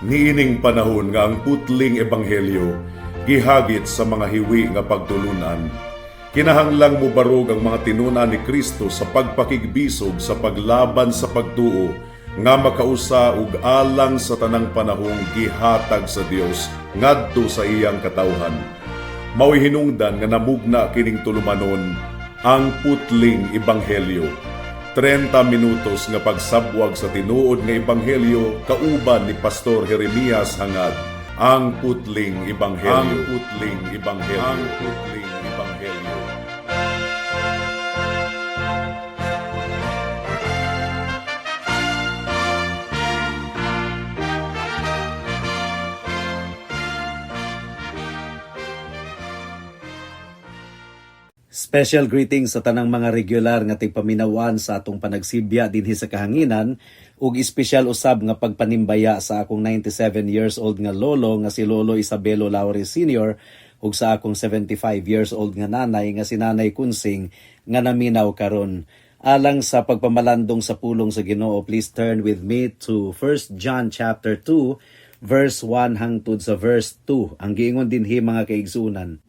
Niining panahon nga ang putling ebanghelyo gihagit sa mga hiwi nga pagtulunan. Kinahanglang mo barog ang mga tinuna ni Kristo sa pagpakigbisog sa paglaban sa pagtuo nga makausa ug alang sa tanang panahong gihatag sa Dios ngadto sa iyang katawhan. Mao'y hinungdan nga namugna kining tulumanon ang putling ebanghelyo. 30 minutos nga pagsabwag sa tinuod nga ebanghelyo kauban ni Pastor Jeremias hangad ang putling ebanghelyo. Ang putling ebanghelyo. Ang putling ebanghelyo. Special greetings sa tanang mga regular nga tigpaminawan sa atong panagsibya dinhi sa kahanginan ug espesyal usab nga pagpanimbaya sa akong 97 years old nga lolo nga si Lolo Isabelo Laure Sr. ug sa akong 75 years old nga nanay nga si Nanay Kunsing nga naminaw karon. Alang sa pagpamalandong sa pulong sa Ginoo, please turn with me to 1 John chapter 2 verse 1 hangtod sa verse 2. Ang giingon dinhi mga kaigsunan.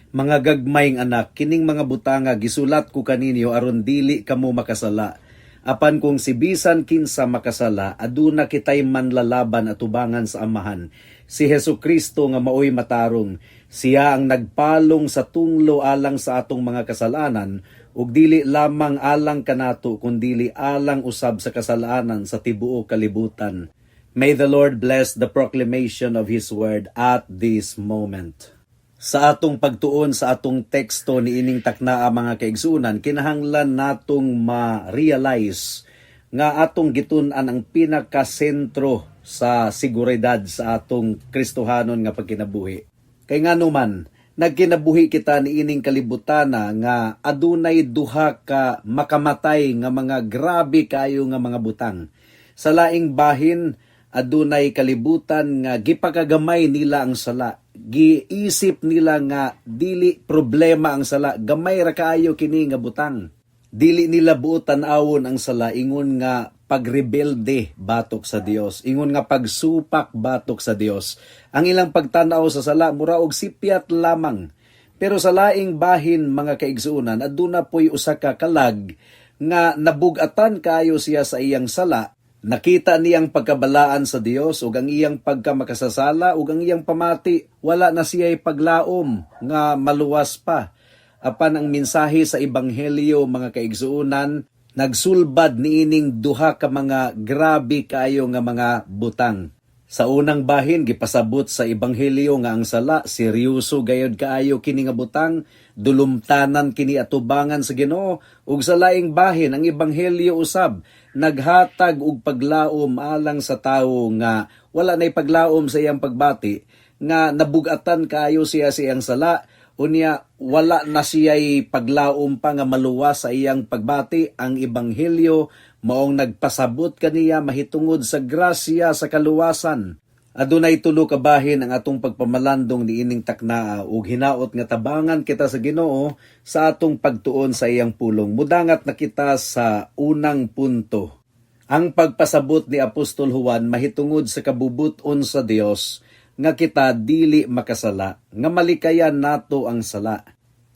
Mga gagmayng anak, kining mga butanga gisulat ko kaninyo aron dili kamo makasala. Apan kung si bisan kinsa makasala, aduna kitay manlalaban at tubangan sa Amahan. Si Hesukristo nga maoy matarong, siya ang nagpalong sa tunglo alang sa atong mga kasalanan, ug dili lamang alang kanato kundili alang usab sa kasalanan sa tibuok kalibutan. May the Lord bless the proclamation of His word at this moment. Sa atong pagtuon sa atong teksto ni ining taknaa mga kaigsunan, kinahanglan natong ma-realize nga atong gitun-an ang pinakasentro sa seguridad sa atong Kristohanon nga pagkinabuhi. Kay ngano man, nagkinabuhi kita ni ining kalibutana nga adunay duha ka makamatay nga mga grabe kayo nga mga butang. Sa laing bahin, adunay kalibutan nga gipakagamay nila ang sala. Giisip nila nga dili problema ang sala, gamay ra kaayo kini nga butang. Dili nila buotan awon ang sala, ingon nga pagrebelde batok sa Dios, ingon nga pagsupak batok sa Dios. Ang ilang pagtanaw sa sala mura og sipyat lamang. Pero sa laing bahin mga kaigsuunan, aduna poy usa ka kalag nga nabugatan kaayo siya sa iyang sala. Nakita niyang pagkabalaan sa Dios ug ang iyang pagkamakasasala ug ang iyang pamati, wala na siya'y paglaom nga maluwas pa. Apan ang mensahe sa ebanghelyo mga kaigsuunan, nagsulbad niining duha ka mga grabe kayo nga mga butang. Sa unang bahin gipasabot sa ebanghelyo nga ang sala seryoso gayud kaayo kini nga butang, dulumtanan kini atubangan sa Ginoo, ug sa laing bahin ang ebanghelyo usab naghatag og paglaom alang sa tawo nga wala nay paglaom sa iyang pagbati, nga nabugatan kaayo siya sa iyang sala, unya wala na siya'y paglaom pa nga maluwas sa iyang pagbati. Ang ebanghelyo maong nagpasabot kaniya mahitungod sa grasya sa kaluwasan. Adunay tulo ka bahin ang atong pagpamalandong niining taknaa ug hinaot nga tabangan kita sa Ginoo sa atong pagtuon sa iyang pulong. Mudangat na kita sa unang punto. Ang pagpasabot ni Apostol Juan mahitungod sa kabubuton sa Dios nga kita dili makasala, nga malikayan nato ang sala.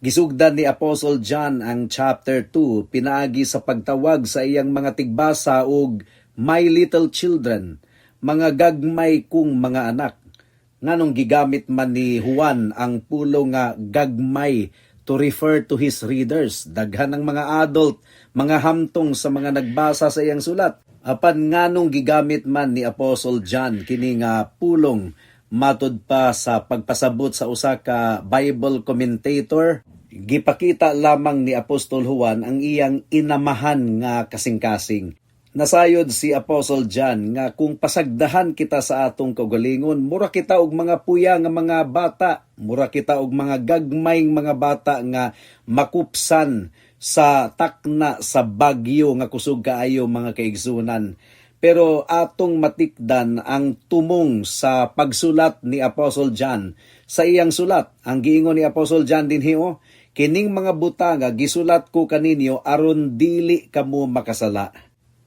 Gisugdan ni Apostle John ang chapter 2 pinaagi sa pagtawag sa iyang mga tigbasa og my little children, mga gagmay kong mga anak. Nganong gigamit man ni Juan ang pulo nga gagmay to refer to his readers, daghan ng mga adult, mga hamtong sa mga nagbasa sa iyang sulat. Apan nganong gigamit man ni Apostle John kini nga pulong matud pa sa pagpasabot sa usa ka Bible commentator, gipakita lamang ni Apostol Juan ang iyang inamahan nga kasing-kasing. Nasayod si Apostle John nga kung pasagdahan kita sa atong kaugalingon, mura kita og mga puya nga mga bata, mura kita og mga gagmayng mga bata nga makupsan sa takna sa bagyo nga kusog kaayo mga kaigsunan. Pero atong matikdan ang tumong sa pagsulat ni Apostle John sa iyang sulat. Ang giingon ni Apostle John dinhi, kining mga butanga gisulat ko kaninyo aron dili kamo makasala.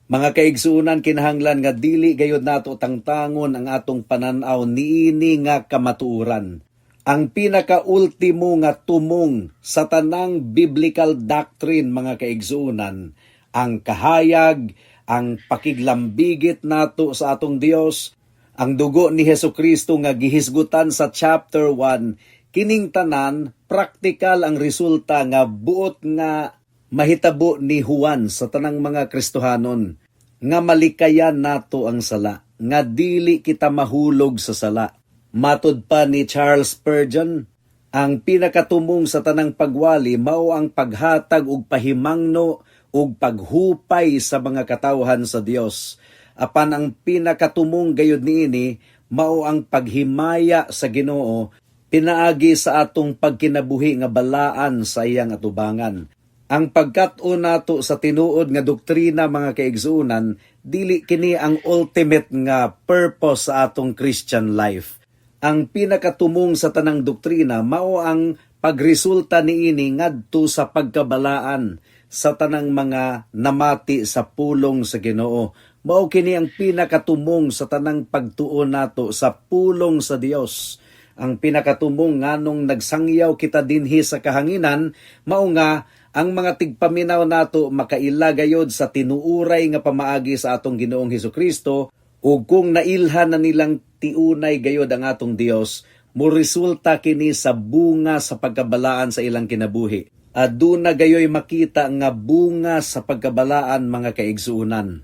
Mga kaigsuunan, kinahanglan nga dili gayud nato tangtangon ang atong pananaw niini nga kamatuoran. Ang pinakaultimo nga tumong sa tanang biblical doctrine, mga kaigsuunan, ang kahayag, ang pakiglambigit nato sa atong Dios, ang dugo ni Hesukristo nga gihisgutan sa chapter 1, kining tanan praktikal ang resulta nga buot nga mahitabo ni Juan sa tanang mga Kristohanon, nga malikayan nato ang sala, nga dili kita mahulog sa sala. Matud pa ni Charles Spurgeon, ang pinakatumong sa tanang pagwali mao ang paghatag og pahimangno ug paghupay sa mga katawhan sa Dios. Apan ang pinakatumong gayud niini mao ang paghimaya sa Ginoo pinaagi sa atong pagkinabuhi nga balaan sa iyang atubangan. Ang pagkat-o nato sa tinuod nga doktrina, mga kaigsuunan, dili kini ang ultimate nga purpose sa atong Christian life. Ang pinakatumong sa tanang doktrina mao ang pagresulta niini ngadto sa pagkabalaan sa tanang mga namati sa pulong sa Ginoo. Mao kini ang pinakatumong sa tanang pagtuo nato sa pulong sa Dios. Ang pinakatumong nganong nagsangyaw kita dinhi sa kahanginan mao nga ang mga tigpaminaw nato makailagayod sa tinuuray nga pamaagi sa atong Ginoong Hesukristo, ug kung nailhan na nilang tiunay gayod ang atong Dios, mo resulta kini sa bunga sa pagkabalaan sa ilang kinabuhi. Aduna gayoy makita nga bunga sa pagkabalaan, mga kaigsuunan.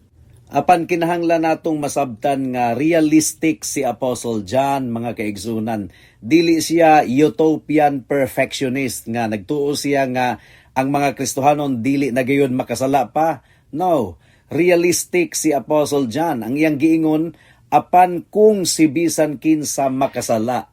Apan kinahanglan natong masabtan nga realistic si Apostle John, mga kaigsuunan. Dili siya utopian perfectionist nga nagtuo siya nga ang mga Kristohanon dili na gayon makasala pa. No, realistic si Apostle John. Ang iyang giingon, apan kung si bisan kinsa makasala.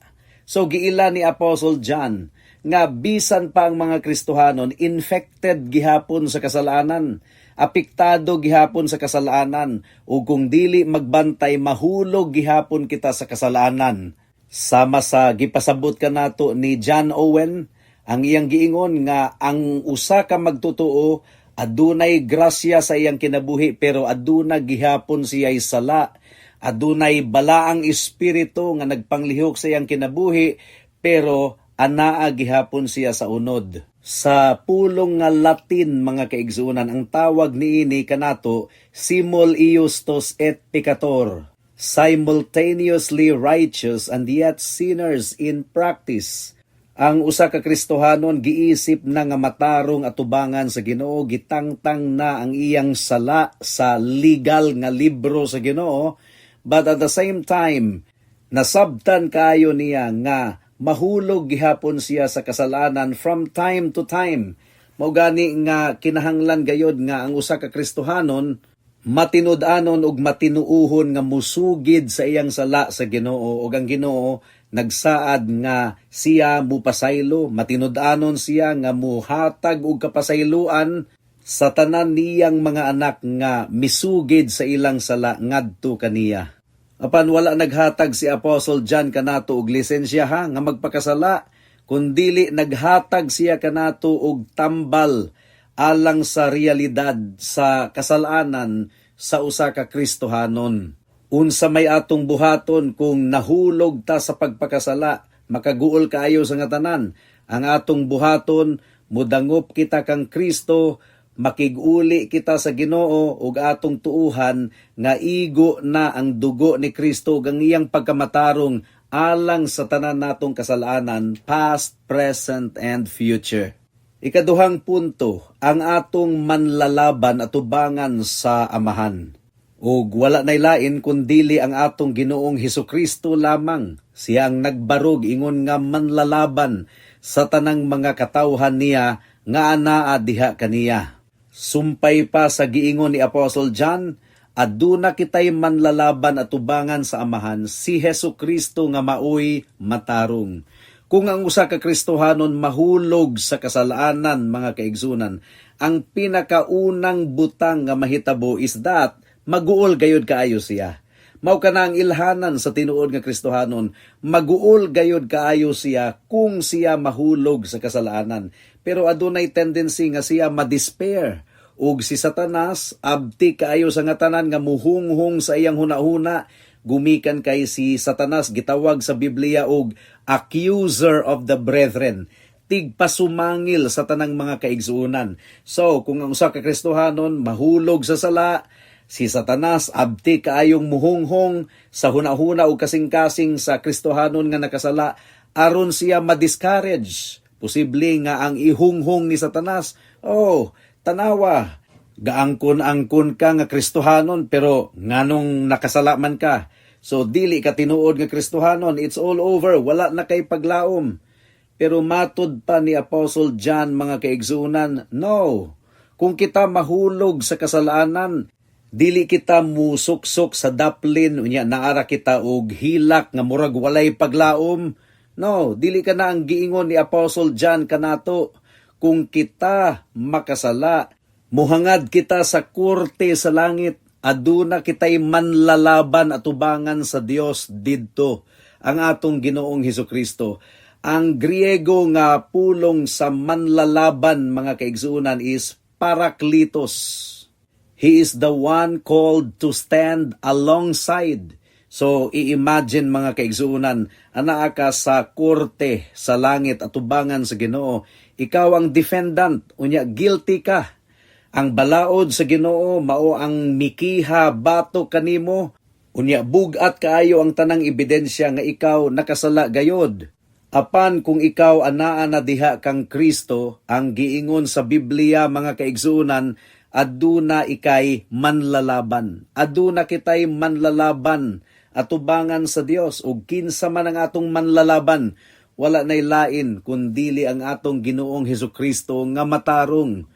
So giila ni Apostle John nga bisan pa ang mga Kristohanon infected gihapon sa kasalanan, apektado gihapon sa kasalanan, ug kung dili magbantay mahulog gihapon kita sa kasalanan. Sama sa gipasabot ka nato ni John Owen, ang iyang giingon nga ang usa ka magtotoo adunay grasya sa iyang kinabuhi pero aduna gihapon siya'y sala. Adunay balaang espiritu nga nagpanglihok sa iyang kinabuhi pero anaa gihapon siya sa unod. Sa pulong nga Latin, mga kaigsuunan, ang tawag niini kanato simul iustos et peccator, simultaneously righteous and yet sinners in practice. Ang usa ka Kristohanon giisip na nga matarong atubangan sa Ginoo, gitangtang na ang iyang sala sa legal nga libro sa Ginoo, but at the same time nasabtan kayo niya nga mahulog gihapon siya sa kasalanan from time to time. Mao gani nga kinahanglan gayod nga ang usa ka Kristohanon matinud-anon ug matinuuhon nga musugid sa iyang sala sa Ginoo, ug ang Ginoo nagsaad nga siya mupasaylo, matinud-anon siya nga muhatag og kapasayloan sa tanan niyang mga anak nga misugid sa ilang sala ngadto kaniya. Apan wala naghatag si Apostle John kanato og lisensya nga magpakasala, kundili naghatag siya kanato og tambal alang sa realidad sa kasalanan sa usa ka Kristohanon. Unsa may atong buhaton kung nahulog ta sa pagpakasala, makaguol kaayo sa nga tanan. Ang atong buhaton, mudangop kita kang Kristo, makiguli kita sa Ginoo ug atong tuuhan nga igo na ang dugo ni Kristo gang iyang pagkamatarong alang sa tanan natong kasalanan, past, present, and future. Ikaduhang punto, ang atong manlalaban atubangan sa Amahan. Ug wala nay lain kundili ang atong Ginoong Hesukristo lamang. Siya ang nagbarog ingon nga manlalaban sa tanang mga katawhan niya nga anaa diha kaniya. Sumpay pa sa giingon ni Apostle John, aduna kitay manlalaban atubangan sa Amahan, si Hesukristo nga maoy matarong. Kung ang usa ka Kristohanon mahulog sa kasalanan, mga kaigsunan, ang pinakaunang butang nga mahitabo is that maguol gayud kaayo siya. Mao kana ang ilhanan sa tinuod nga Kristohanon, maguol gayud kaayo siya kung siya mahulog sa kasalanan. Pero adunay tendency nga siya ma-despair ug si Satanas abti kaayo sa nga tanan nga muhunghong sa iyang hunahuna. Gumikan kay si Satanas gitawag sa Biblia og accuser of the brethren, tigpasumangil sa tanang mga kaigsuonan. So kung ang usa ka Kristohanon mahulog sa sala, si Satanas abti kaayong muhunghong sa hunahuna ug kasing-kasing sa Kristohanon nga nakasala aron siya ma-discourage. Posible nga ang ihunghong ni Satanas, tanawa, gaangkon-angkon ka nga Kristohanon pero nganong nakasala man ka. So dili ka tinuod nga Kristohanon, it's all over, wala na kay paglaom. Pero matud pa ni Apostle John mga kaigsuonan, no. Kung kita mahulog sa kasalanan, dili kita musuksok sa daplin unya naara kita og hilak nga murag walay paglaom. No, dili ka na ang giingon ni Apostle John kanato. Kung kita makasala, muhangad kita sa korte sa langit, aduna kitay manlalaban at ubangan sa Dios didto, ang atong Ginoong Hesukristo. Ang Griego nga pulong sa manlalaban mga kaigsuonan is Parakletos. He is the one called to stand alongside. So, i-imagine mga kaigsuonan, anaa ka sa korte sa langit at tubangan sa Ginoo. Ikaw ang defendant, unya guilty ka. Ang balaod sa Ginoo mao ang mikiha bato kanimo. Unya bugat kaayo ang tanang ebidensya nga ikaw nakasala gayod. Apan kung ikaw anaa na diha kang Kristo, ang giingon sa Biblia mga kaigsuonan, aduna ikay manlalaban. Aduna kitay manlalaban at tubangan sa Dios. Ug kinsa man ang atong manlalaban, wala nay lain kundili ang atong Ginoong Hesukristo nga matarong.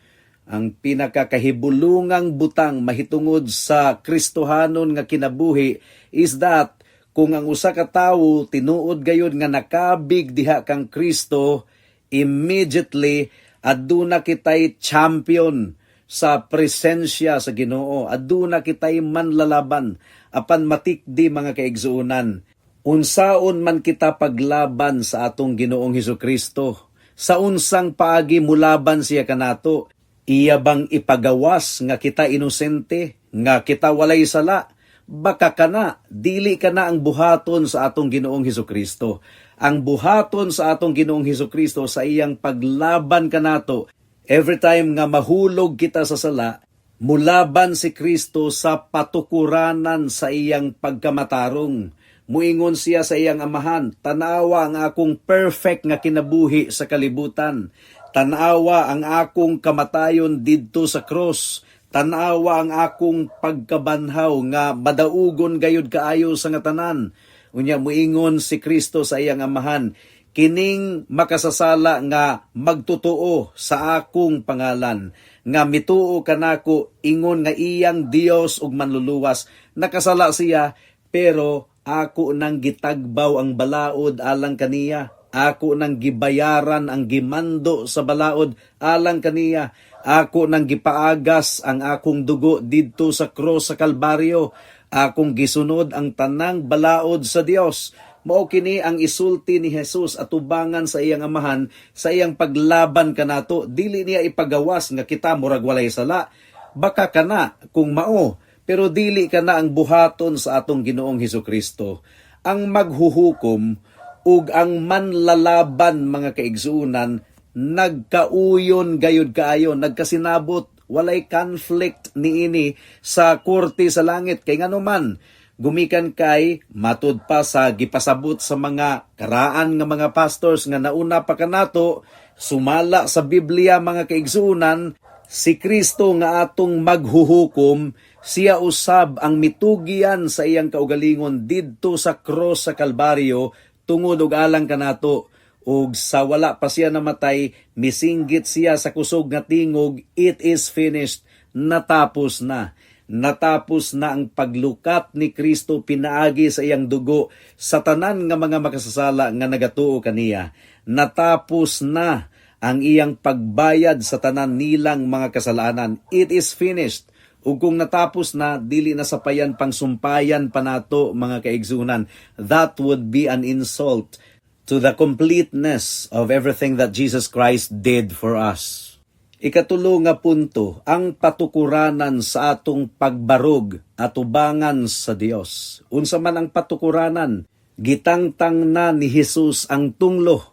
Ang pinakakahibulungang butang mahitungod sa Kristohanon nga kinabuhi is that kung ang usa ka tawo tinuod gayud nga nakabig diha kang Kristo, immediately aduna kitay champion sa presensya sa Ginoo. Aduna kitay manlalaban apan matikdi mga kaigsuonan. Unsaon man kita paglaban sa atong Ginoong Hesukristo? Sa unsang paagi mulaban siya kanato? Iya bang ipagawas nga kita inosente, nga kita walay sala? Baka kana, dili kana ang buhaton sa atong Ginoong Hesukristo. Ang buhaton sa atong Ginoong Hesukristo sa iyang paglaban kanato, every time nga mahulog kita sa sala, mulaban si Kristo sa patukuranan sa iyang pagkamatarong. Muingon siya sa iyang amahan, tanawa ang akong perfect nga kinabuhi sa kalibutan. Tanawa ang akong kamatayon didto sa cross. Tanawa ang akong pagkabanhaw nga madaugon gayud kaayo sa nga tanan. Unya muingon si Kristo sa iyang amahan, kining makasasala nga magtutuo sa akong pangalan, nga mituo kanako ingon nga iyang Dios ug manluluwas. Nakasala siya pero ako nang gitagbaw ang balaod alang kaniya. Ako nang gibayaran ang gimando sa balaod alang kaniya. Ako nang gipaagas ang akong dugo didto sa cross sa Kalbaryo. Akong gisunod ang tanang balaod sa Dios. Mao kini ang isulti ni Jesus at tubangan sa iyang amahan sa iyang paglaban kanato. Dili niya ipagawas nga kita murag walay sala. Baka kana kung mao, pero dili kana ang buhaton sa atong Ginoong Hesukristo. Ang maghuhukom ug ang manlalaban mga kaigsuonan nagkauyon gayud kaayo, nagkasinabot, walay conflict niini sa korte sa langit. Kay ngano man, gumikan kay matud pa sa gipasabot sa mga karaan nga mga pastors nga nauna pa kanato, sumala sa Biblia mga kaigsuonan, si Kristo nga atong maghuhukom, siya usab ang mitugian sa iyang kaugalingon didto sa cross sa Kalbaryo tungod og alang kanato. Ug sa wala pa siya namatay, misinggit siya sa kusog nga tingog, it is finished, natapos na. Natapos na ang paglukat ni Kristo pinaagi sa iyang dugo sa tanan nga mga makasasala nga nagatuo kaniya. Natapos na ang iyang pagbayad sa tanan nilang mga kasalanan. It is finished. Ug kung natapos na, dili na sapayan pang sumpayan pa nato mga kaigsunan. That would be an insult to the completeness of everything that Jesus Christ did for us. Ikatulo nga punto, ang patukuranan sa atong pagbarog at ubangan sa Dios. Unsa man ang patukuranan, gitangtang na ni Jesus ang tunglo.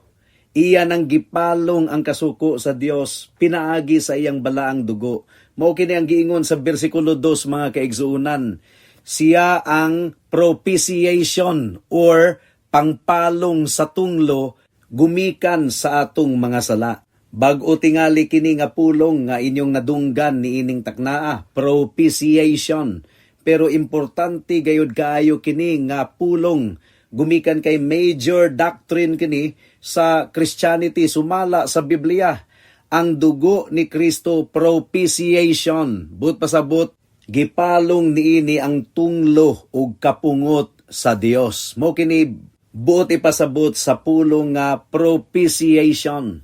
Iya nang gipalong ang kasuko sa Dios, pinaagi sa iyang balaang dugo. Mao kini ang giingon sa bersikulo 2 mga kaigsuunan. Siya ang propitiation or pangpalong sa tunglo gumikan sa atong mga sala. Bag-o tingali kini nga pulong nga inyong nadunggan ni ining taknaa, propitiation. Pero importante gayud kaayo kini nga pulong gumikan kay major doctrine kini sa Christianity, sumala sa Biblia. Ang dugo ni Kristo, propitiation. But pasabot, gipalong niini ang tunglo ug kapungot sa Dios. Mo kini buot ipasabot sa pulong nga propitiation.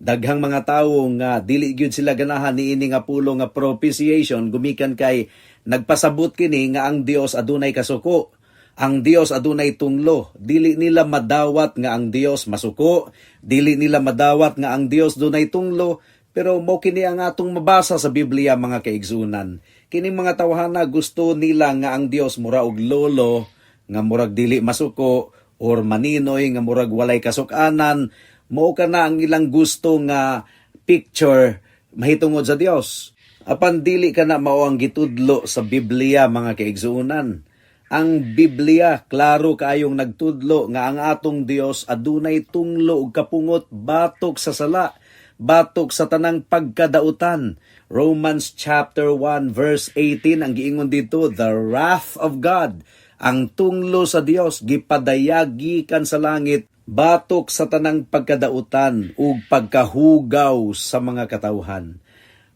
Daghang mga tawo nga dili gyud sila ganahan niini nga pulong nga propitiation gumikan kay nagpasabot kini nga ang Dios adunay kasuko. Ang Dios adunay tunglo. Dili nila madawat nga ang Dios masuko, dili nila madawat nga ang Dios dunay tunglo, pero mo kini ang atong mabasa sa Biblia mga kaigsunan. Kining mga tawhana gusto nila nga ang Dios mura og lolo nga murag dili masuko or maninoy nga murag walay kasukanan. Mao kana ang ilang gusto nga picture mahitungod sa Dios. Apan dili kana mao ang gitudlo sa Biblia mga kaigsuunan. Ang Biblia klaro kaayong nagtudlo nga ang atong Dios adunay tunglo ug kapungot batok sa sala, batok sa tanang pagkadautan. Romans chapter 1 verse 18 ang giingon dito, the wrath of God, ang tunglo sa Dios gipadayagi kan sa langit batok sa tanang pagkadautan ug pagkahugaw sa mga katawhan.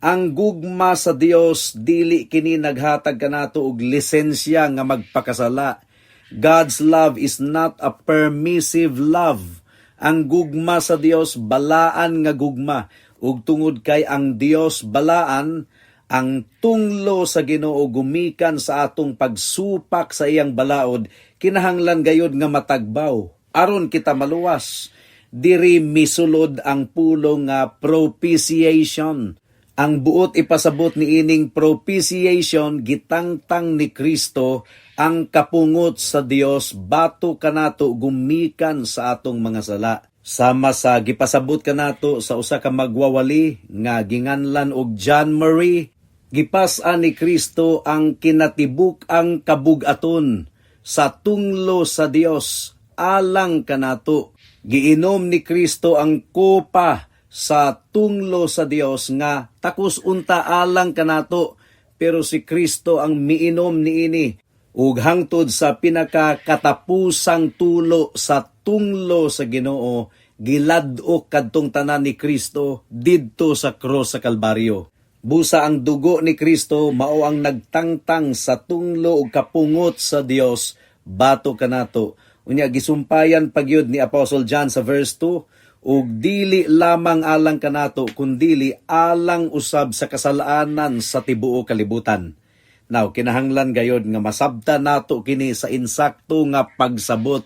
Ang gugma sa Dios dili kini naghatag kanato og lisensya nga magpakasala. God's love is not a permissive love. Ang gugma sa Dios balaan nga gugma ug tungod kay ang Dios balaan, ang tunglo sa Ginoo gumikan sa atong pagsupak sa iyang balaod, kinahanglan gayud nga matagbaw aron kita maluwas. Diri misulod ang pulong nga propitiation. Ang buot ipasabot ni ining propitiation gitangtang ni Kristo ang kapungot sa Dios bato kanato gumikan sa atong mga sala. Sama sa gipasabot kanato sa usa ka magwawali nga ginganlan og John Marie, gipas-an ni Kristo ang kinatibuk ang kabug-aton sa tunglo sa Dios alang kanato. Giinom ni Kristo ang kopa sa tunglo sa Dios nga takos unta alang kanato, pero si Kristo ang miinom niini ug hangtod sa pinakakatapusang tulo sa tunglo sa Ginoo giladok kadtong tanan ni Kristo didto sa krus sa Kalbaryo. Busa ang dugo ni Kristo mao ang nagtangtang sa tunglo ug kapungot sa Dios bato kanato. Unya gisumpayan pagyud ni Apostle John sa verse 2, ug dili lamang alang kanato kundili alang usab sa kasalanan sa tibuok kalibutan. Now kinahanglan gayod nga masabtan nato kini sa insakto nga pagsabot.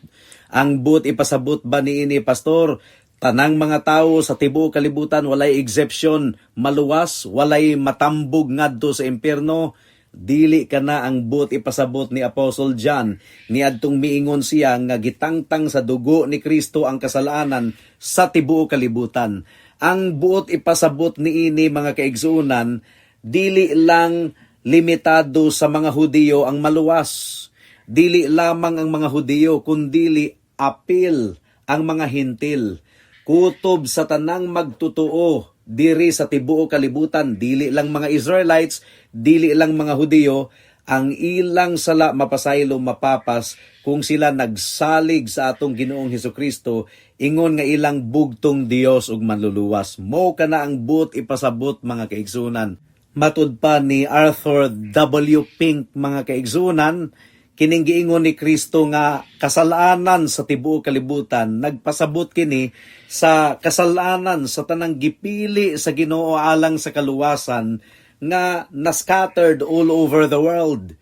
Ang but ipasabot ba niini pastor? Tanang mga tawo sa tibuok kalibutan walay exception, maluwas, walay matambog ngadto sa impierno. Dili kana ang but ipasabot ni Apostle John. Niadtong miingon siya nga gitangtang sa dugo ni Kristo ang kasalanan sa tibuok kalibutan. Ang buot ipasabot niini mga kaigsuunan, dili lang limitado sa mga Hudiyo ang maluwas. Dili lamang ang mga Hudiyo kundili apil ang mga Hintil. Kutob sa tanang magtutuo diri sa tibuok kalibutan, dili lang mga Israelites, dili lang mga Hudiyo, ang ilang sala mapasaylo mapapas kung sila nagsalig sa atong Ginoong Hesukristo, ingon nga ilang bugtong Dios ug manluluwas. Mo kana ang but ipasabot mga kaigsunan. Matud pa ni Arthur W. Pink mga kaigsunan, kining giingon ni Kristo nga kasalanan sa tibuok kalibutan, nagpasabot kini sa kasalanan sa tanang gipili sa Ginoo alang sa kaluwasan nga na-scattered all over the world.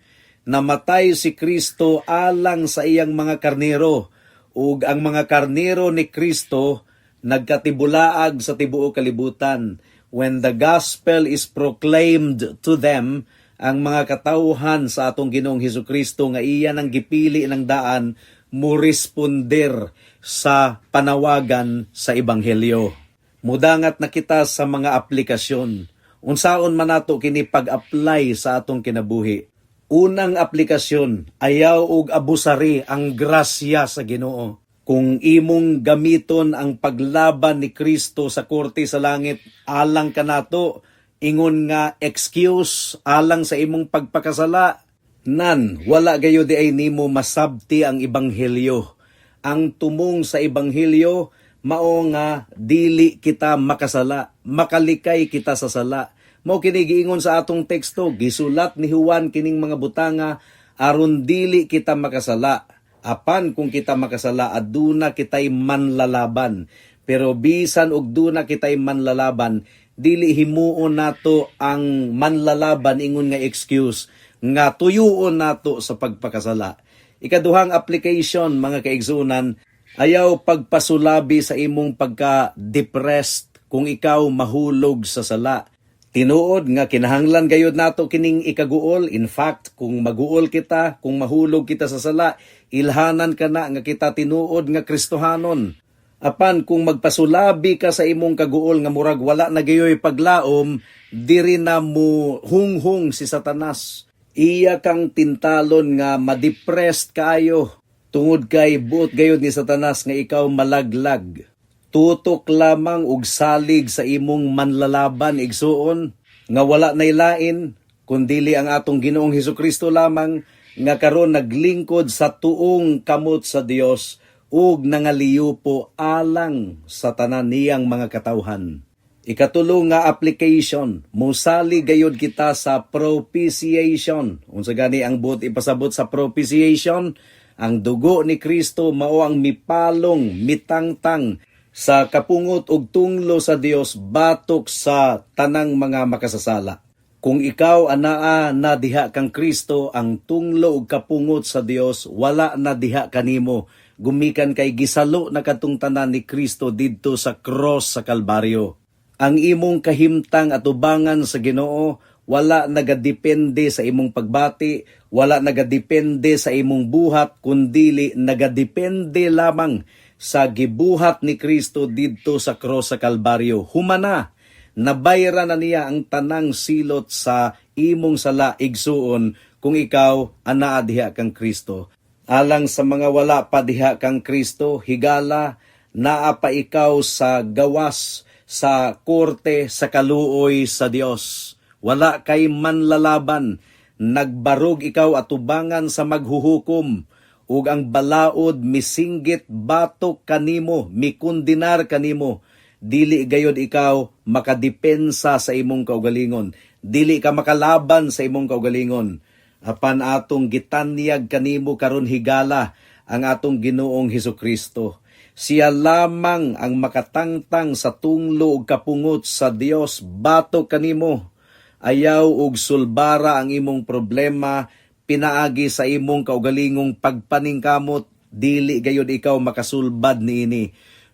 Namatay si Kristo alang sa iyang mga karnero, ug ang mga karnero ni Kristo nagkatibulaag sa tibuok kalibutan. when the gospel is proclaimed to them, ang mga katauhan sa atong Ginoong Hesukristo nga iya nang gipili ng daan mo responder sa panawagan sa ebanghelyo. Mudangat na kita sa mga aplikasyon. Unsaon man nato kini pag-apply sa atong kinabuhi. Unang aplikasyon, ayaw og abusari ang grasya sa Ginoo. Kung imong gamiton ang paglaban ni Kristo sa korte sa langit, alang kanato, ingon nga excuse alang sa imong pagpakasala, nan wala gayo di ay nimo masabti ang ebanghelyo. Ang tumong sa ebanghelyo mao nga dili kita makasala, makalikay kita sa sala. Mao kini giingon sa atong teksto, gisulat ni Juan kining mga butanga aron dili kita makasala. Apan kung kita makasala, aduna kitay manlalaban. Pero bisan og duna kitay manlalaban, dili himuon nato ang manlalaban ingon nga excuse nga tuyuon nato sa pagpakasala. Ikaduhang application, mga kaigsunan, ayaw pagpasulabi sa imong pagka-depressed kung ikaw mahulog sa sala. Tinuod nga kinahanglan gayud nato kining ikaguol. In fact, kung maguol kita, kung mahulog kita sa sala, ilhanan ka na nga kita tinuod nga Kristohanon. Apan kung magpasulabi ka sa imong kaguol nga murag wala na gayoy paglaom, diri na mo hunghong si Satanas. Iya kang tintalon nga ma-depressed kayo. Tungod kay buot gayod ni Satanas nga ikaw malaglag. Tutok lamang og salig sa imong manlalaban igsuon nga wala nay lain kundili ang atong Ginoong Hesukristo lamang nga karon naglingkod sa tuong kamot sa Dios ug nangaliyo po alang sa tanan niyang mga katawhan. Ikatulo nga application, musali gayud kita sa propitiation. Unsa gani ang buot ipasabot sa propitiation? Ang dugo ni Kristo mao ang mipalong, mitangtang sa kapungot ug tunglo sa Dios batok sa tanang mga makasasala. Kung ikaw anaa na diha kang Kristo, ang tunglo ug kapungot sa Dios wala na diha kanimo. Gumikan kay gisalo na katong tanan ni Kristo didto sa cross sa Kalbaryo. Ang imong kahimtang at ubangan sa Ginoo wala nagadepende sa imong pagbati, wala nagadepende sa imong buhat, kundili nagadepende lamang sa gibuhat ni Kristo didto sa cross sa Kalbaryo. Humana, nabayra na niya ang tanang silot sa imong sala igsuon kung ikaw anaa diha kang Kristo. Alang sa mga wala pa diha kang Kristo, higala, naa pa ikaw sa gawas, sa korte, sa kaluoy sa Dios. Wala kay manlalaban, nagbarog ikaw atubangan sa maghuhukom, ug ang balaod misinggit batok kanimo, mikundinar kanimo. Dili gayod ikaw makadepensa sa imong kaugalingon, dili ka makalaban sa imong kaugalingon. Apan atong gitanyag kanimo karon higala ang atong Ginoong Hesukristo. Siya lamang ang makatangtang sa tunglo ug kapungot sa Dios batok kanimo. Ayaw ug sulbara ang imong problema pinaagi sa imong kaugalingong pagpaningkamot, dili gayud ikaw makasulbad niini.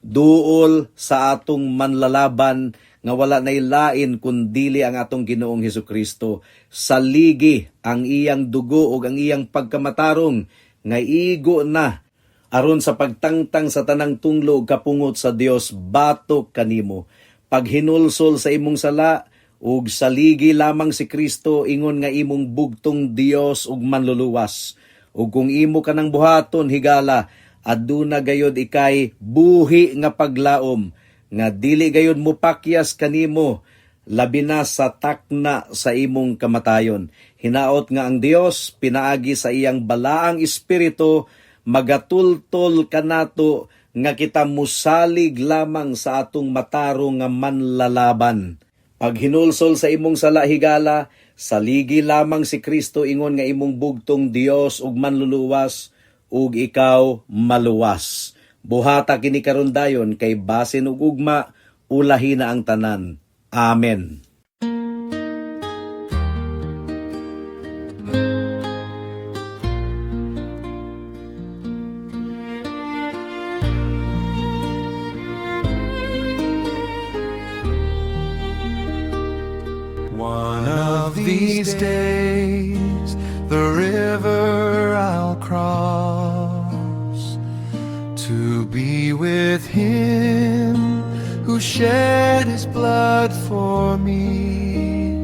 Duol sa atong manlalaban nga wala nay lain kundili ang atong Ginoong Hesukristo. Saligi ang iyang dugo ug ang iyang pagkamatarong nga igo na aron sa pagtangtang sa tanang tunglo ug kapungot sa Dios batok kanimo. Paghinulsol sa imong sala ug saligi lamang si Kristo, ingon nga imong bugtong Dios ug manluluwas. Ug kung imo kanang buhaton higala, aduna gayod ikay buhi nga paglaom nga dili gayud mopakyas kanimo labi na sa takna sa imong kamatayon. Hinaot nga ang Dios pinaagi sa iyang balaang espiritu magatultol kanato nga kita musalig lamang sa atong matarong nga manlalaban. Pag hinulsol sa imong sala higala, saligi lamang si Kristo, ingon nga imong bugtong Dios ug manluluwas ug ikaw maluwas. Buhata kini karon dayon kay basin ug ugma ulahi na ang tanan. Amen. these days the river I'll cross to be with him who shed his blood for me.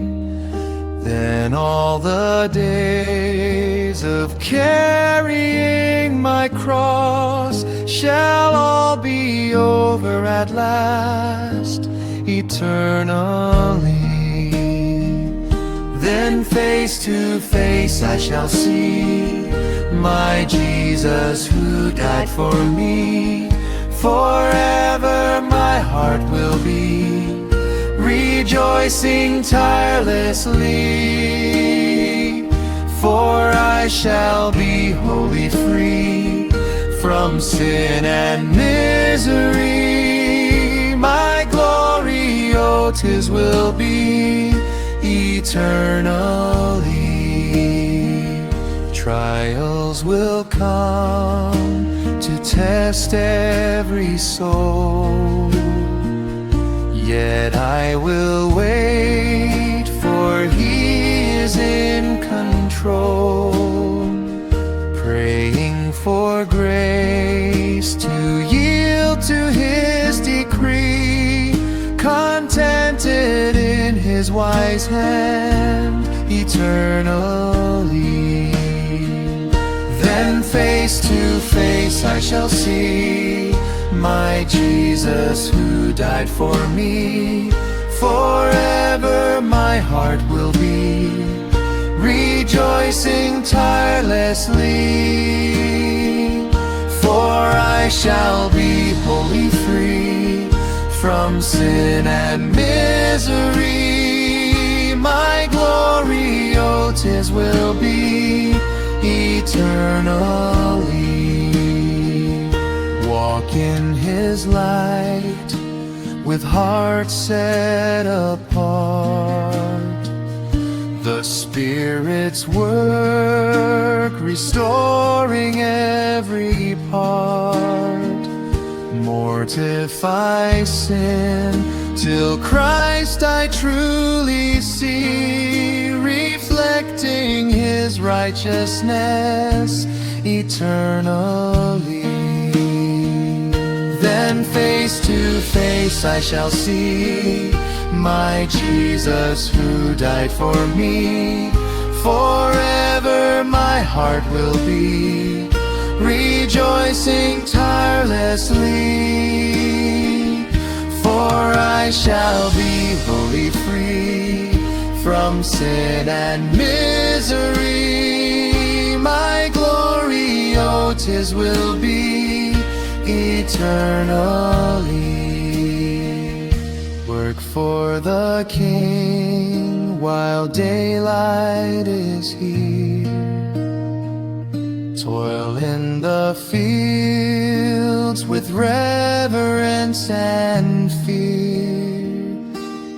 Then all the days of carrying my cross shall all be over at last, eternally. Then face to face I shall see my Jesus who died for me. Forever my heart will be rejoicing tirelessly, for I shall be wholly free from sin and misery. My glory, oh, 'tis will be eternally. Trials will come to test every soul, yet I will wait, for he is in control, praying for grace to yield to his decree, contented in his wise hand eternally. Then face to face I shall see my Jesus who died for me. Forever my heart will be rejoicing tirelessly, for I shall be wholly free from sin and misery. My glory, oh, 'tis will be eternally. Walk in his light with hearts set apart. The Spirit's work restoring every part. Mortify sin till Christ I truly see, reflecting his righteousness eternally. Then face to face I shall see my Jesus who died for me. Forever my heart will be rejoicing tirelessly, for I shall be wholly free from sin and misery. My glory, oh, 'tis will be eternally. Work for the King while daylight is here. Toil in the fields with reverence and fear,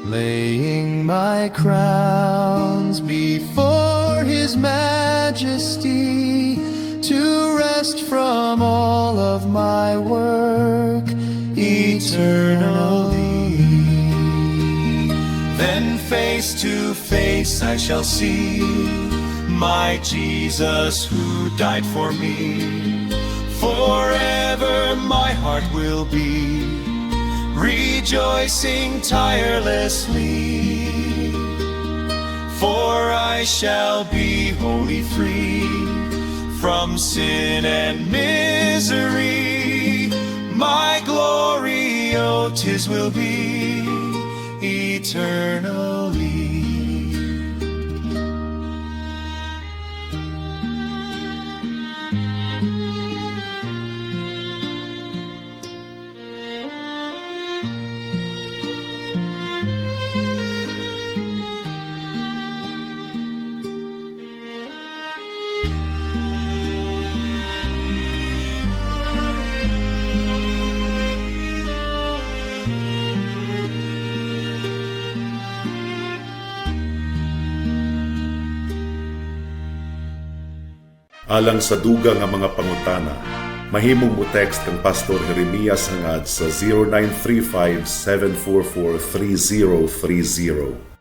laying my crowns before his majesty, to rest from all of my work eternally. Then face to face I shall see my Jesus who died for me. Forever my heart will be rejoicing tirelessly, for I shall be wholly free from sin and misery. My glory, oh, 'tis will be eternally. Alang sa dugang nga mga pangutana, mahimong mo text kang Pastor Jeremias hangad sa 0935-744-3030.